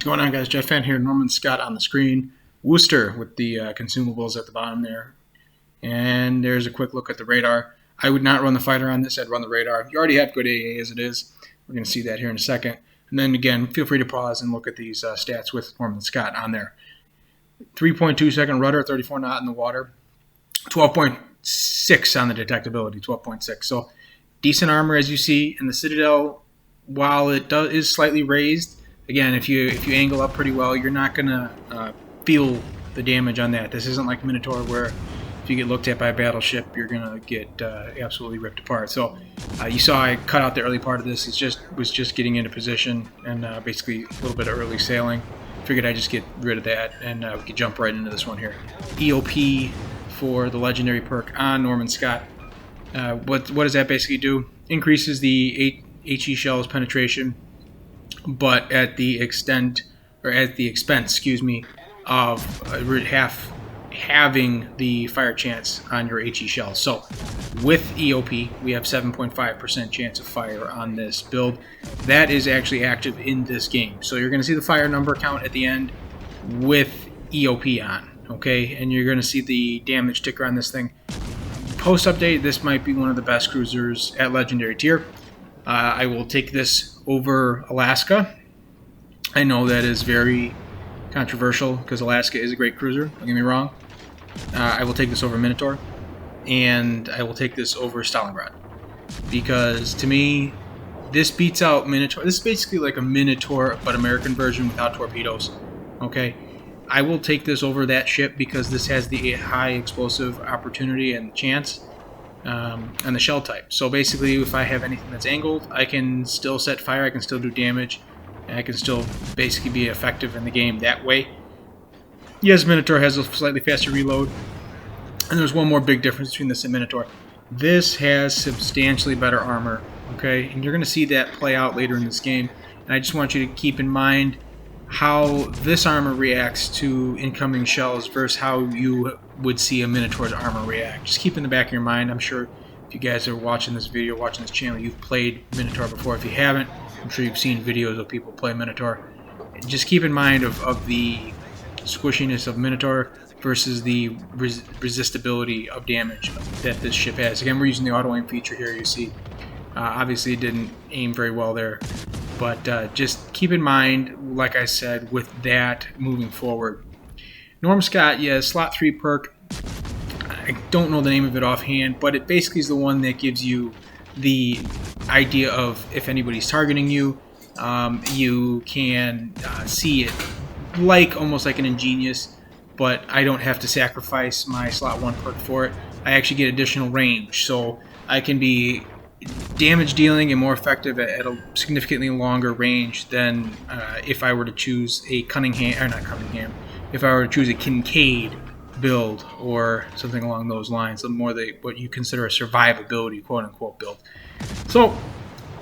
going on, guys? Jet Fan here. Norman Scott on the screen. Worcester with the consumables at the bottom there. And there's a quick look at the radar. I would not run the fighter on this. I'd run the radar. You already have good AA as it is. We're going to see that here in a second. And then again, feel free to pause and look at these stats with Norman Scott on there. 3.2 second rudder, 34 knot in the water. 12.6 on the detectability, 12.6. So decent armor as you see. And the Citadel, while it is slightly raised, again, if you angle up pretty well, you're not going to feel the damage on that. This isn't like Minotaur where if you get looked at by a battleship, you're going to get absolutely ripped apart. So you saw I cut out the early part of this. It was just getting into position and basically a little bit of early sailing. Figured I'd just get rid of that and we could jump right into this one here. EOP for the legendary perk on Norman Scott. What does that basically do? Increases the HE shell's penetration, but at the expense, of having the fire chance on your HE shells. So with EOP, we have 7.5% chance of fire on this build. That is actually active in this game. So you're going to see the fire number count at the end with EOP on, okay? And you're going to see the damage ticker on this thing. Post update, this might be one of the best cruisers at legendary tier. I will take this over Alaska. I know that is very controversial because Alaska is a great cruiser, don't get me wrong. I will take this over Minotaur, and I will take this over Stalingrad, because to me, this beats out Minotaur. This is basically like a Minotaur, but American version without torpedoes, okay? I will take this over that ship because this has the high explosive opportunity and chance and the shell type. So basically, if I have anything that's angled, I can still set fire, I can still do damage, and I can still basically be effective in the game that way. Yes, Minotaur has a slightly faster reload, and there's one more big difference between this and Minotaur. This has substantially better armor, okay? And you're going to see that play out later in this game. And I just want you to keep in mind how this armor reacts to incoming shells versus how you would see a Minotaur's armor react. Just keep in the back of your mind. I'm sure if you guys are watching this video, watching this channel, you've played Minotaur before. If you haven't, I'm sure you've seen videos of people play Minotaur. Just keep in mind of the squishiness of Minotaur versus the resistibility of damage that this ship has. Again, we're using the auto aim feature here, you see. Obviously it didn't aim very well there, but just keep in mind, like I said, with that moving forward. Norm Scott, yeah, slot 3 perk. I don't know the name of it offhand, but it basically is the one that gives you the idea of if anybody's targeting you, you can see it almost like an Ingenious, but I don't have to sacrifice my slot 1 perk for it. I actually get additional range, so I can be damage dealing and more effective at a significantly longer range than if I were to choose a if I were to choose a Kincaid build or something along those lines, what you consider a survivability quote-unquote build. So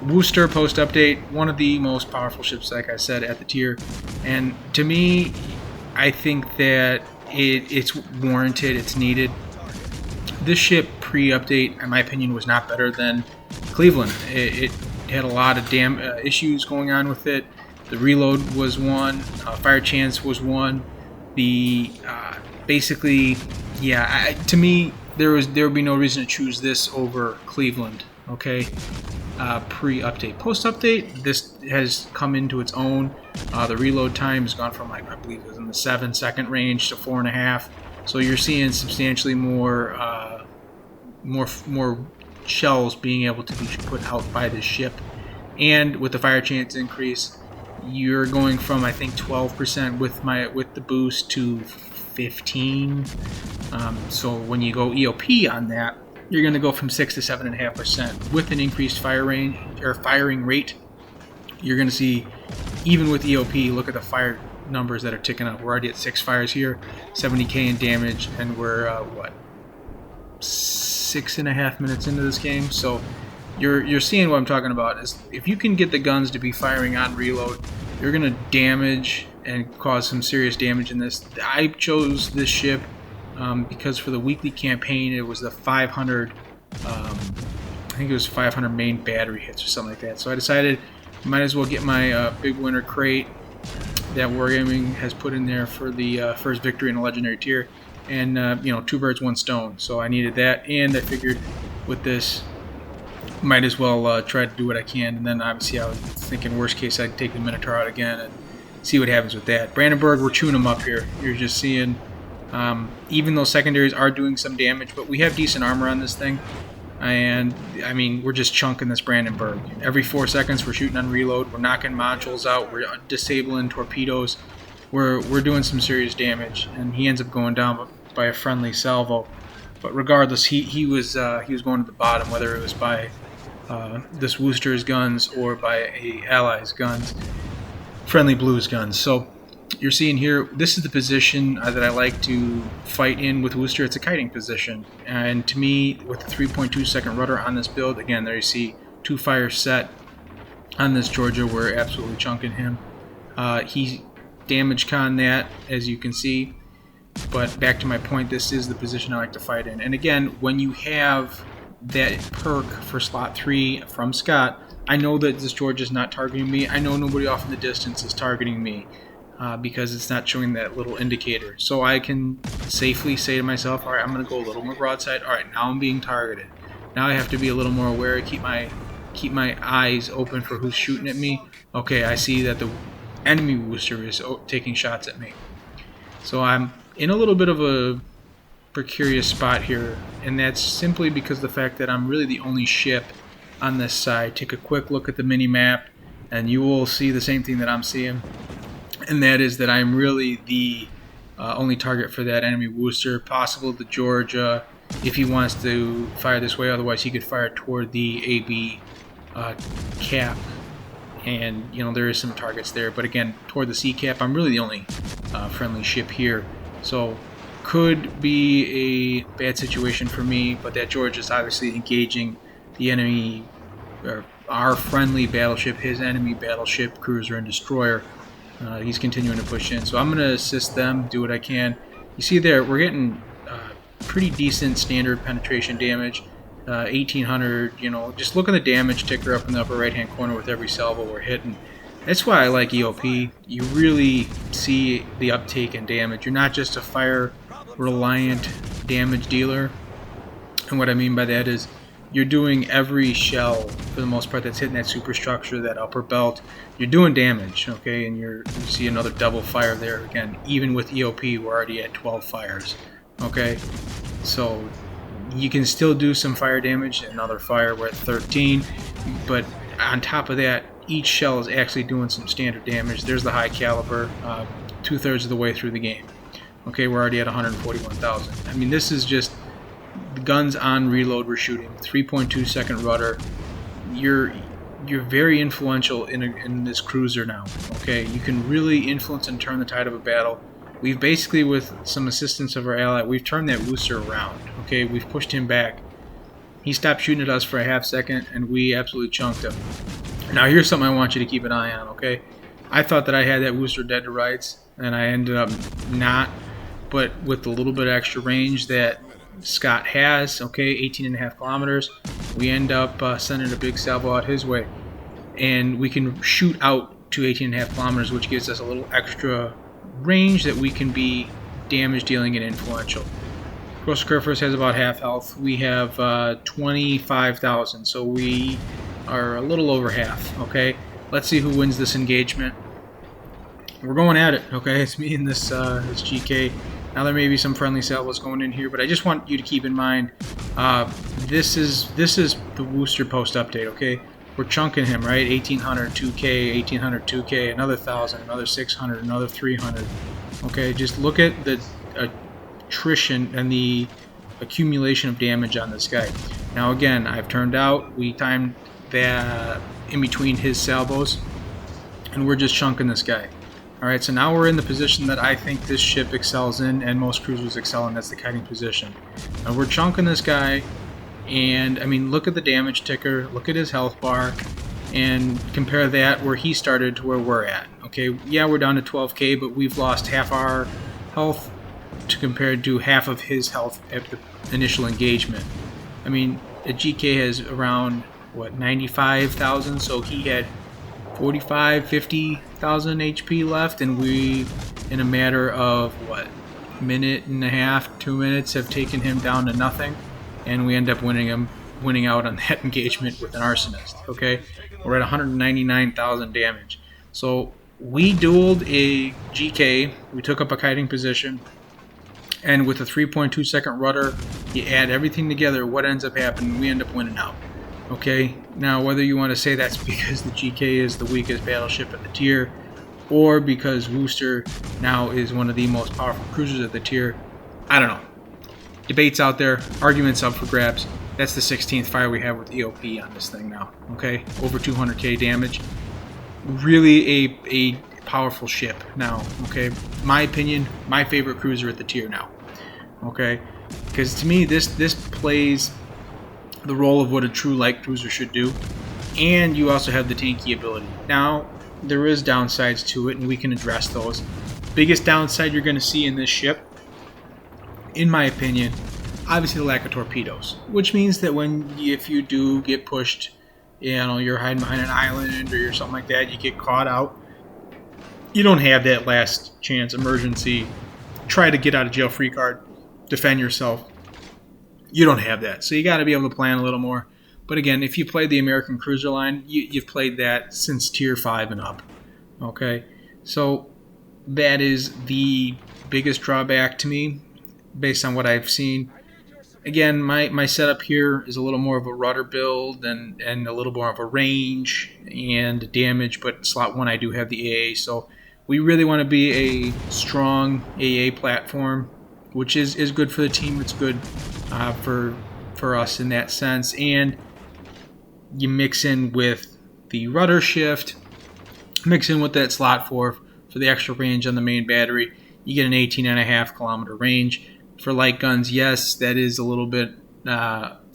Worcester post update, one of the most powerful ships, like I said, at the tier, and to me, I think that it's warranted, it's needed. This ship pre-update, in my opinion, was not better than Cleveland. It had a lot of issues going on with it. The reload was one, fire chance was one. The basically, yeah, to me, there would be no reason to choose this over Cleveland. Okay. Pre-update. Post-update, this has come into its own. The reload time has gone from, I believe it was in the 7-second range to 4.5. So you're seeing substantially more shells being able to be put out by this ship. And with the fire chance increase, you're going from, I think, 12% with the boost to 15. So when you go EOP on that, you're going to go from 6 to 7.5%. With an increased firing rate, you're going to see, even with EOP, look at the fire numbers that are ticking up. We're already at 6 fires here, 70k in damage, and we're 6.5 minutes into this game. So you're seeing what I'm talking about. Is if you can get the guns to be firing on reload, you're going to damage and cause some serious damage in this. I chose this ship because for the weekly campaign, it was the 500, I think it was 500 main battery hits or something like that. So I decided might as well get my big winter crate, that Wargaming has put in there for the first victory in a legendary tier, and you know, 2 birds, 1 stone. So I needed that, and I figured with this, might as well try to do what I can. And then obviously I was thinking worst case I'd take the Minotaur out again and see what happens with that. Brandenburg, we're chewing them up here. You're just seeing, even though secondaries are doing some damage, but we have decent armor on this thing. And I mean, we're just chunking this Brandenburg. Every 4 seconds we're shooting on reload, we're knocking modules out, we're disabling torpedoes, we're doing some serious damage, and he ends up going down by a friendly salvo. But regardless, he was going to the bottom, whether it was by this Worcester's guns or by a ally's guns, friendly blues guns. So you're seeing here, this is the position that I like to fight in with Worcester. It's a kiting position, and to me, with the 3.2 second rudder on this build, again, there you see 2 fires set on this Georgia. We're absolutely chunking him. He damage con that, as you can see. But back to my point, this is the position I like to fight in. And again, when you have that perk for slot 3 from Scott, I know that this George is not targeting me. I know nobody off in the distance is targeting me because it's not showing that little indicator. So I can safely say to myself, all right, I'm going to go a little more broadside. All right, now I'm being targeted. Now I have to be a little more aware, keep my eyes open for who's shooting at me. Okay, I see that the enemy Worcester is taking shots at me. So I'm in a little bit of a precarious spot here, and that's simply because of the fact that I'm really the only ship on this side. Take a quick look at the mini map and you will see the same thing that I'm seeing, and that is that I'm really the only target for that enemy Worcester, possible the Georgia if he wants to fire this way. Otherwise he could fire toward the AB cap, and you know, there is some targets there, but again, toward the C cap, I'm really the only friendly ship here. So could be a bad situation for me, but that George is obviously engaging the enemy, or our friendly battleship, his enemy battleship, cruiser, and destroyer. He's continuing to push in, so I'm going to assist them, do what I can. You see there, we're getting pretty decent standard penetration damage, 1800. You know, just look at the damage ticker up in the upper right hand corner with every salvo we're hitting. That's why I like EOP. You really see the uptake in damage. You're not just a fire reliant damage dealer, and what I mean by that is you're doing every shell for the most part that's hitting that superstructure, that upper belt. You're doing damage, okay, and you see another double fire there. Again, even with EOP, we're already at 12 fires, okay? So you can still do some fire damage. Another fire, we're at 13, but on top of that, each shell is actually doing some standard damage. There's the high caliber, 2/3 of the way through the game. Okay, we're already at 141,000. I mean, this is just the guns on reload we're shooting. 3.2 second rudder. You're very influential in this cruiser now. Okay, you can really influence and turn the tide of a battle. We've basically, with some assistance of our ally, we've turned that Worcester around. Okay, we've pushed him back. He stopped shooting at us for a half second, and we absolutely chunked him. Now here's something I want you to keep an eye on, okay? I thought that I had that Worcester dead to rights, and I ended up not. But with a little bit of extra range that Scott has, okay, 18.5 kilometers, we end up sending a big salvo out his way. And we can shoot out to 18.5 kilometers, which gives us a little extra range that we can be damage dealing and influential. Gross Kerfers has about half health. We have 25,000, so we are a little over half, okay? Let's see who wins this engagement. We're going at it, okay? It's me and this GK. Now there may be some friendly salvos going in here, but I just want you to keep in mind, this is the Worcester post update, okay? We're chunking him, right? 1,800, 2K, 1,800, 2K, another 1,000, another 600, another 300. Okay, just look at the attrition and the accumulation of damage on this guy. Now again, I've turned out, we timed that in between his salvos, and we're just chunking this guy. Alright, so now we're in the position that I think this ship excels in, and most cruisers excel in, that's the kiting position. And we're chunking this guy, and I mean, look at the damage ticker, look at his health bar, and compare that where he started to where we're at. Okay, yeah, we're down to 12k, but we've lost half our health to compare to half of his health at the initial engagement. I mean, a GK has around, what, 95,000, so he had 45, 50,000 HP left, and we, in a matter of what, minute and a half, 2 minutes, have taken him down to nothing, and we end up winning out on that engagement with an arsonist. Okay, we're at 199,000 damage. So we dueled a GK. We took up a kiting position, and with a 3.2 second rudder, you add everything together. What ends up happening? We end up winning out. Okay, now whether you want to say that's because the GK is the weakest battleship at the tier, or because Worcester now is one of the most powerful cruisers at the tier, I don't know. Debates out there, arguments up for grabs. That's the 16th fire we have with EOP on this thing now. Okay, over 200k damage. Really a powerful ship now. Okay, my opinion, my favorite cruiser at the tier now. Okay, because to me this plays the role of what a true light cruiser should do, and you also have the tanky ability. Now there is downsides to it, and we can address those. Biggest downside you're going to see in this ship, in my opinion, obviously the lack of torpedoes, which means that if you do get pushed, you know, you're hiding behind an island or something like that, you get caught out, you don't have that last chance emergency try to get out of jail free card, defend yourself. You don't have that, so you got to be able to plan a little more. But again, if you played the American Cruiser line, you've played that since Tier 5 and up. Okay, so that is the biggest drawback to me, based on what I've seen. Again, my setup here is a little more of a rudder build and a little more of a range and damage, but slot 1 I do have the AA, so we really want to be a strong AA platform, which is good for the team. It's good for us in that sense, and you mix in with the rudder shift, mix in with that slot 4 for the extra range on the main battery. You get an 18.5 kilometer range. For light guns, yes, that is a little bit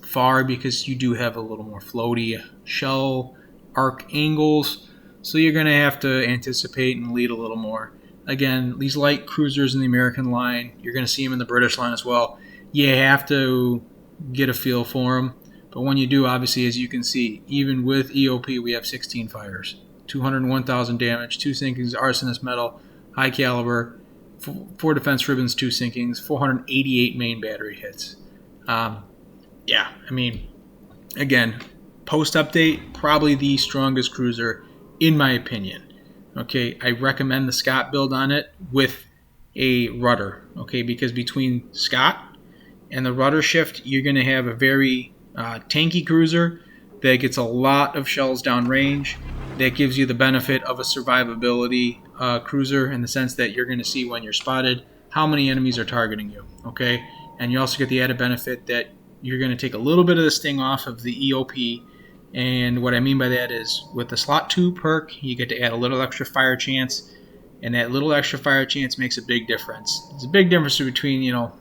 far because you do have a little more floaty shell arc angles, so you're going to have to anticipate and lead a little more. Again, these light cruisers in the American line, you're going to see them in the British line as well. You have to get a feel for them, but when you do, obviously, as you can see, even with EOP, we have 16 fires, 201,000 damage, 2 sinkings, arsonist metal, high caliber, 4 defense ribbons, 2 sinkings, 488 main battery hits. Yeah, I mean, again, post-update, probably the strongest cruiser, in my opinion. Okay, I recommend the Scott build on it with a rudder. Okay, because between Scott and the rudder shift, you're going to have a very tanky cruiser that gets a lot of shells downrange. That gives you the benefit of a survivability cruiser in the sense that you're going to see when you're spotted how many enemies are targeting you. Okay, and you also get the added benefit that you're going to take a little bit of the sting off of the EOP. And what I mean by that is with the slot 2 perk, you get to add a little extra fire chance, and that little extra fire chance makes a big difference. It's a big difference between, you know,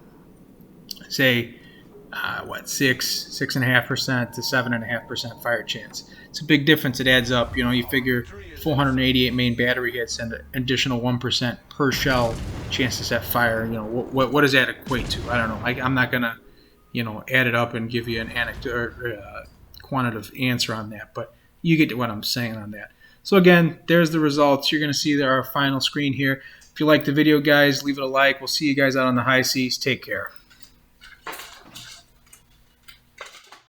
say, 6.5% to 7.5% fire chance. It's a big difference. It adds up. You know, you figure 488 main battery hits and an additional 1% per shell chance to set fire. You know, what does that equate to? I don't know. I'm not gonna, you know, add it up and give you an anecdote or quantitative answer on that, but you get what I'm saying on that. So again, there's the results. You're gonna see our final screen here. If you like the video, guys, leave it a like. We'll see you guys out on the high seas. Take care.